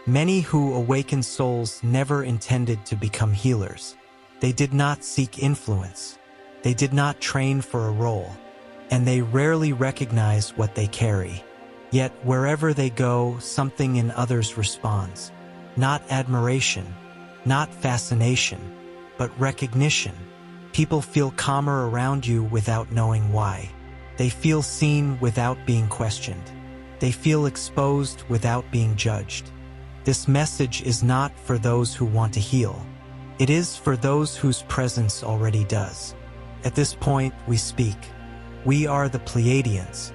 Many who awaken souls never intended to become healers. They did not seek influence. They did not train for a role, and they rarely recognize what they carry. Yet wherever they go, something in others responds. Not admiration, not fascination, but recognition. People feel calmer around you without knowing why. They feel seen without being questioned. They feel exposed without being judged. This message is not for those who want to heal. It is for those whose presence already does. At this point, we speak. We are the Pleiadians.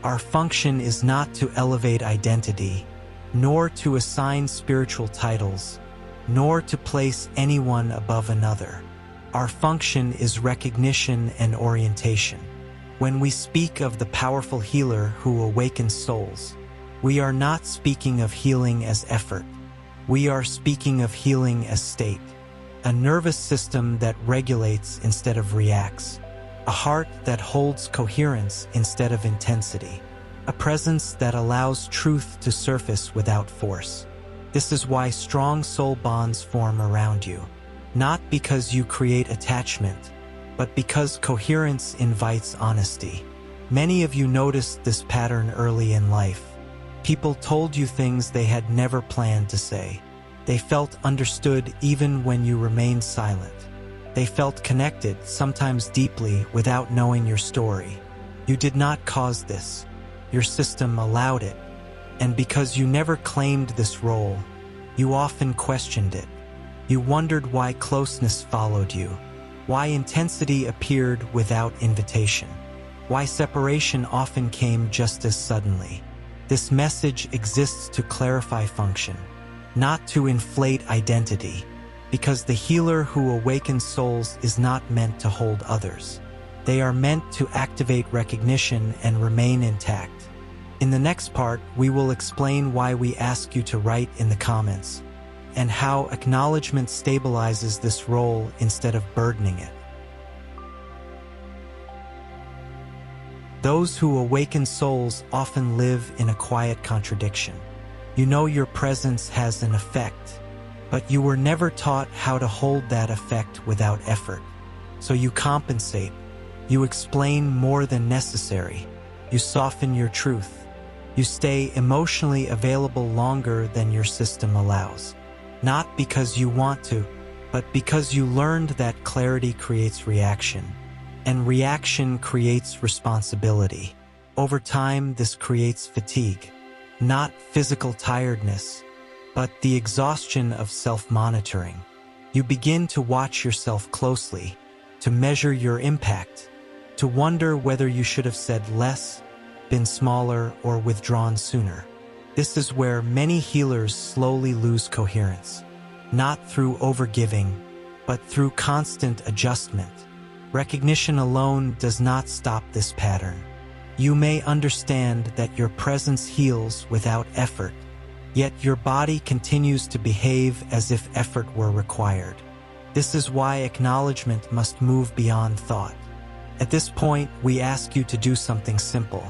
Our function is not to elevate identity, nor to assign spiritual titles, nor to place anyone above another. Our function is recognition and orientation. When we speak of the powerful healer who awakens souls, we are not speaking of healing as effort. We are speaking of healing as state. A nervous system that regulates instead of reacts. A heart that holds coherence instead of intensity. A presence that allows truth to surface without force. This is why strong soul bonds form around you. Not because you create attachment, but because coherence invites honesty. Many of you noticed this pattern early in life. People told you things they had never planned to say. They felt understood even when you remained silent. They felt connected, sometimes deeply, without knowing your story. You did not cause this. Your system allowed it. And because you never claimed this role, you often questioned it. You wondered why closeness followed you, why intensity appeared without invitation, why separation often came just as suddenly. This message exists to clarify function, not to inflate identity, because the healer who awakens souls is not meant to hold others. They are meant to activate recognition and remain intact. In the next part, we will explain why we ask you to write in the comments, and how acknowledgement stabilizes this role instead of burdening it. Those who awaken souls often live in a quiet contradiction. You know your presence has an effect, but you were never taught how to hold that effect without effort. So you compensate. You explain more than necessary. You soften your truth. You stay emotionally available longer than your system allows. Not because you want to, but because you learned that clarity creates reaction, and reaction creates responsibility. Over time, this creates fatigue, not physical tiredness, but the exhaustion of self-monitoring. You begin to watch yourself closely, to measure your impact, to wonder whether you should have said less, been smaller, or withdrawn sooner. This is where many healers slowly lose coherence, not through overgiving, but through constant adjustment. Recognition alone does not stop this pattern. You may understand that your presence heals without effort, yet your body continues to behave as if effort were required. This is why acknowledgement must move beyond thought. At this point, we ask you to do something simple,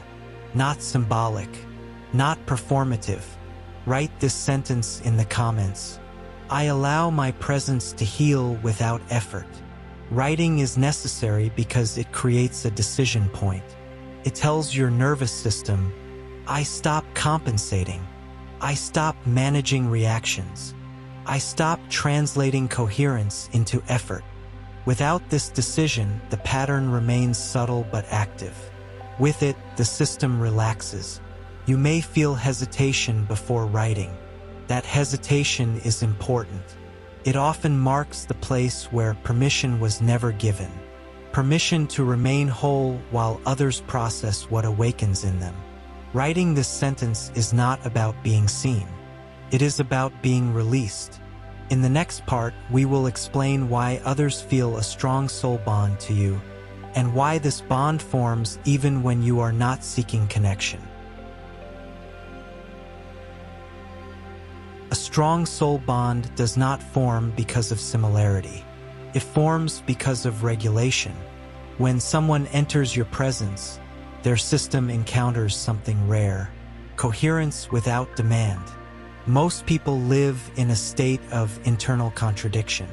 not symbolic, not performative. Write this sentence in the comments. I allow my presence to heal without effort. Writing is necessary because it creates a decision point. It tells your nervous system, I stop compensating. I stop managing reactions. I stop translating coherence into effort. Without this decision, the pattern remains subtle but active. With it, the system relaxes. You may feel hesitation before writing. That hesitation is important. It often marks the place where permission was never given. Permission to remain whole while others process what awakens in them. Writing this sentence is not about being seen. It is about being released. In the next part, we will explain why others feel a strong soul bond to you, and why this bond forms even when you are not seeking connection. A strong soul bond does not form because of similarity. It forms because of regulation. When someone enters your presence, their system encounters something rare, coherence without demand. Most people live in a state of internal contradiction.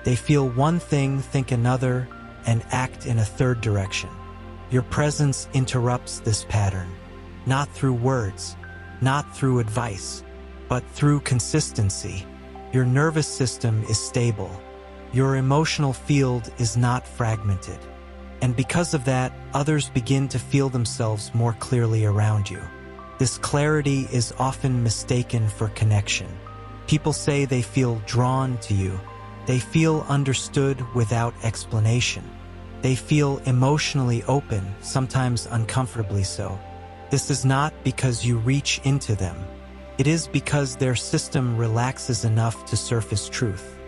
They feel one thing, think another, and act in a third direction. Your presence interrupts this pattern, not through words, not through advice, but through consistency. Your nervous system is stable. Your emotional field is not fragmented. And because of that, others begin to feel themselves more clearly around you. This clarity is often mistaken for connection. People say they feel drawn to you. They feel understood without explanation. They feel emotionally open, sometimes uncomfortably so. This is not because you reach into them. It is because their system relaxes enough to surface truth.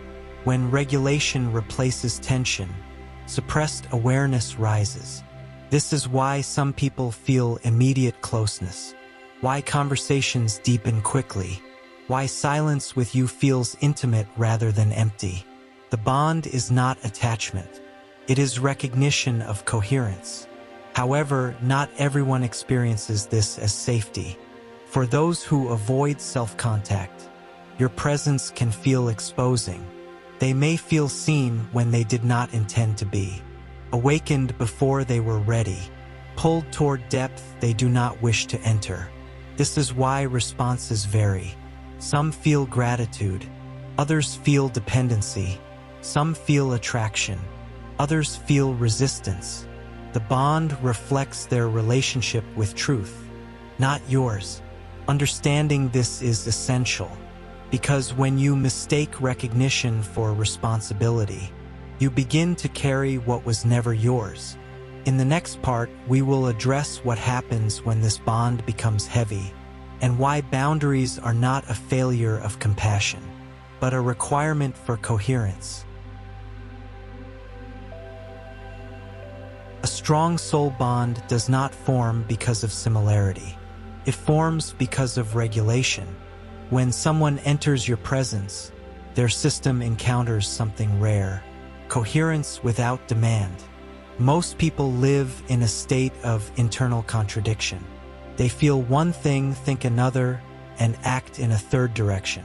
When regulation replaces tension, suppressed awareness rises. This is why some people feel immediate closeness, why conversations deepen quickly, why silence with you feels intimate rather than empty. The bond is not attachment. It is recognition of coherence. However, not everyone experiences this as safety. For those who avoid self-contact, your presence can feel exposing. They may feel seen when they did not intend to be, awakened before they were ready, pulled toward depth they do not wish to enter. This is why responses vary. Some feel gratitude, others feel dependency, some feel attraction, others feel resistance. The bond reflects their relationship with truth, not yours. Understanding this is essential, because when you mistake recognition for responsibility, you begin to carry what was never yours. In the next part, we will address what happens when this bond becomes heavy, and why boundaries are not a failure of compassion, but a requirement for coherence. A strong soul bond does not form because of similarity. It forms because of regulation. When someone enters your presence, their system encounters something rare: coherence without demand. Most people live in a state of internal contradiction. They feel one thing, think another, and act in a third direction.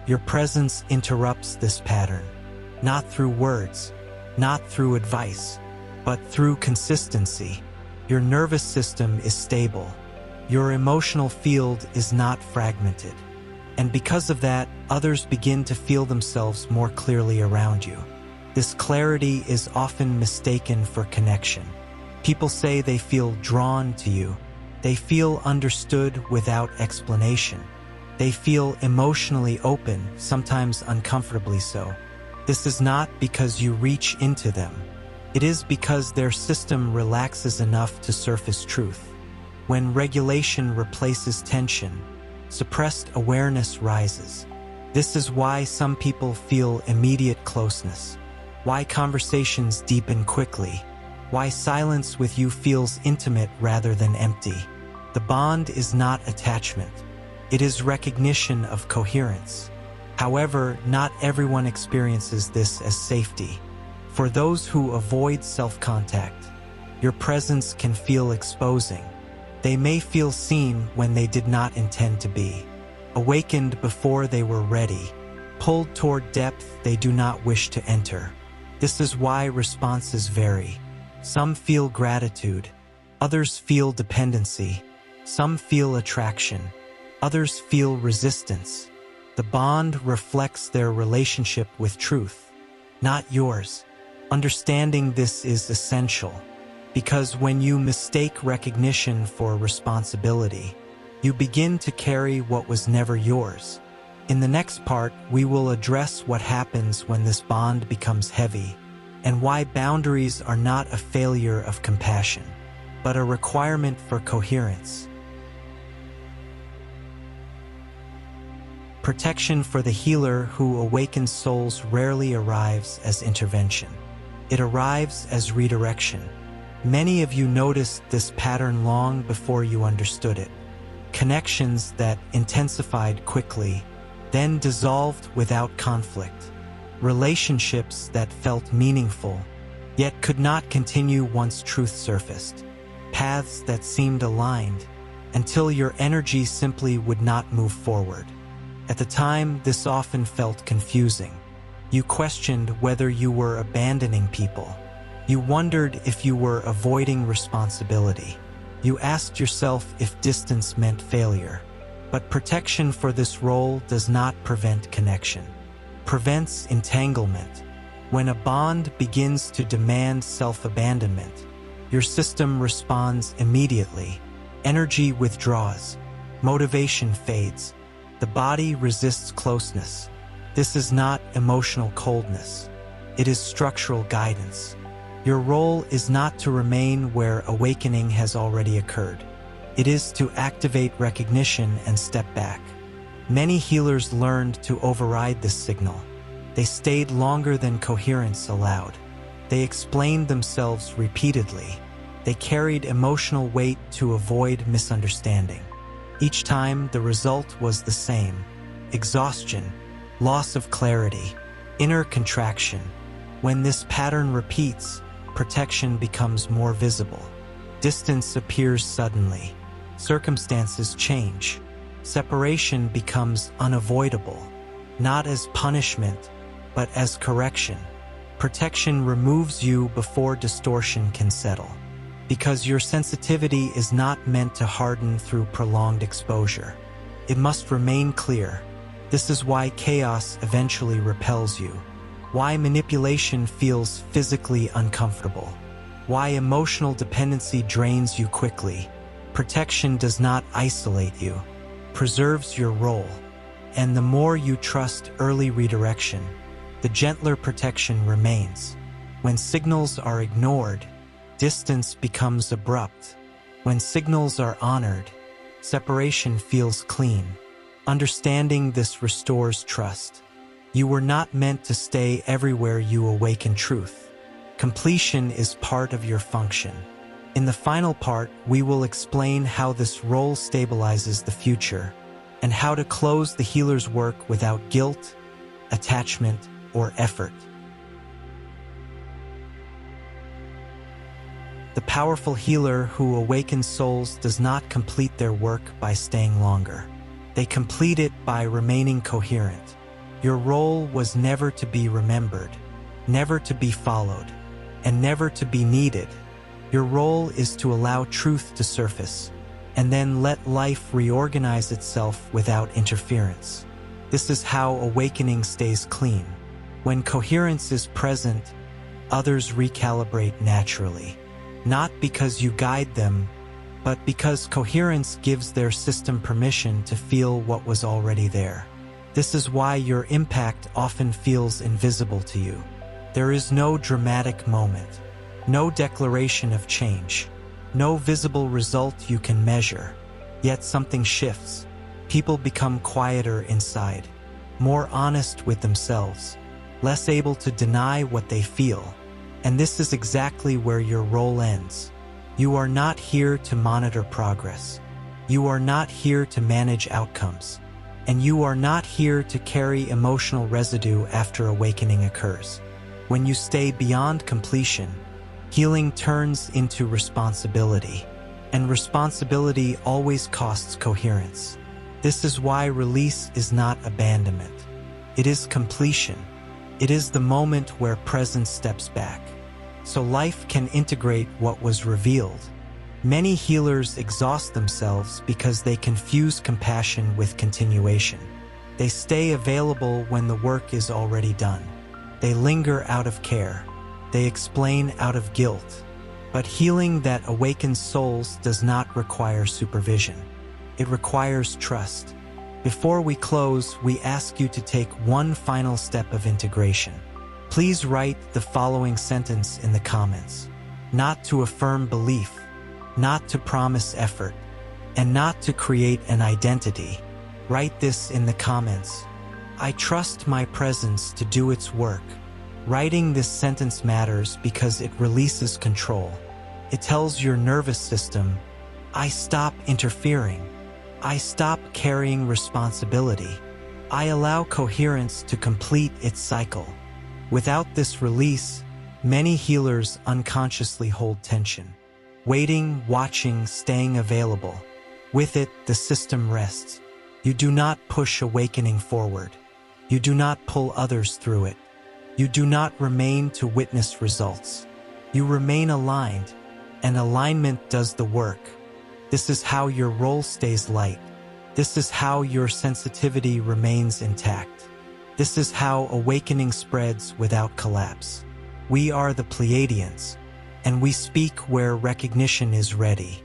Your presence interrupts this pattern, not through words, not through advice, but through consistency. Your nervous system is stable. Your emotional field is not fragmented. And because of that, others begin to feel themselves more clearly around you. This clarity is often mistaken for connection. People say they feel drawn to you. They feel understood without explanation. They feel emotionally open, sometimes uncomfortably so. This is not because you reach into them. It is because their system relaxes enough to surface truth. When regulation replaces tension, suppressed awareness rises. This is why some people feel immediate closeness, why conversations deepen quickly, why silence with you feels intimate rather than empty. The bond is not attachment. It is recognition of coherence. However, not everyone experiences this as safety. For those who avoid self-contact, your presence can feel exposing. They may feel seen when they did not intend to be, awakened before they were ready, pulled toward depth they do not wish to enter. This is why responses vary. Some feel gratitude, others feel dependency, some feel attraction, others feel resistance. The bond reflects their relationship with truth, not yours. Understanding this is essential, because when you mistake recognition for responsibility, you begin to carry what was never yours. In the next part, we will address what happens when this bond becomes heavy, and why boundaries are not a failure of compassion, but a requirement for coherence. Protection for the healer who awakens souls rarely arrives as intervention. It arrives as redirection. Many of you noticed this pattern long before you understood it. Connections that intensified quickly, then dissolved without conflict. Relationships that felt meaningful, yet could not continue once truth surfaced. Paths that seemed aligned, until your energy simply would not move forward. At the time, this often felt confusing. You questioned whether you were abandoning people. You wondered if you were avoiding responsibility. You asked yourself if distance meant failure. But protection for this role does not prevent connection. Prevents entanglement. When a bond begins to demand self-abandonment, your system responds immediately. Energy withdraws. Motivation fades. The body resists closeness. This is not emotional coldness. It is structural guidance. Your role is not to remain where awakening has already occurred. It is to activate recognition and step back. Many healers learned to override this signal. They stayed longer than coherence allowed. They explained themselves repeatedly. They carried emotional weight to avoid misunderstanding. Each time, the result was the same: exhaustion, loss of clarity, inner contraction. When this pattern repeats, protection becomes more visible. Distance appears suddenly. Circumstances change. Separation becomes unavoidable, not as punishment, but as correction. Protection removes you before distortion can settle, because your sensitivity is not meant to harden through prolonged exposure. It must remain clear. This is why chaos eventually repels you, why manipulation feels physically uncomfortable, why emotional dependency drains you quickly. Protection does not isolate you, preserves your role. And the more you trust early redirection, the gentler protection remains. When signals are ignored, distance becomes abrupt. When signals are honored, separation feels clean. Understanding this restores trust. You were not meant to stay everywhere you awaken truth. Completion is part of your function. In the final part, we will explain how this role stabilizes the future and how to close the healer's work without guilt, attachment, or effort. The powerful healer who awakens souls does not complete their work by staying longer. They complete it by remaining coherent. Your role was never to be remembered, never to be followed, and never to be needed. Your role is to allow truth to surface, and then let life reorganize itself without interference. This is how awakening stays clean. When coherence is present, others recalibrate naturally, not because you guide them, but because coherence gives their system permission to feel what was already there. This is why your impact often feels invisible to you. There is no dramatic moment, no declaration of change, no visible result you can measure. Yet something shifts. People become quieter inside, more honest with themselves, less able to deny what they feel. And this is exactly where your role ends. You are not here to monitor progress. You are not here to manage outcomes. And you are not here to carry emotional residue after awakening occurs. When you stay beyond completion, healing turns into responsibility. And responsibility always costs coherence. This is why release is not abandonment. It is completion. It is the moment where presence steps back, so life can integrate what was revealed. Many healers exhaust themselves because they confuse compassion with continuation. They stay available when the work is already done. They linger out of care. They explain out of guilt. But healing that awakens souls does not require supervision. It requires trust. Before we close, we ask you to take one final step of integration. Please write the following sentence in the comments. Not to affirm belief, not to promise effort, and not to create an identity. Write this in the comments. I trust my presence to do its work. Writing this sentence matters because it releases control. It tells your nervous system, I stop interfering. I stop carrying responsibility. I allow coherence to complete its cycle. Without this release, many healers unconsciously hold tension. Waiting, watching, staying available. With it, the system rests. You do not push awakening forward. You do not pull others through it. You do not remain to witness results. You remain aligned, and alignment does the work. This is how your role stays light. This is how your sensitivity remains intact. This is how awakening spreads without collapse. We are the Pleiadians, and we speak where recognition is ready.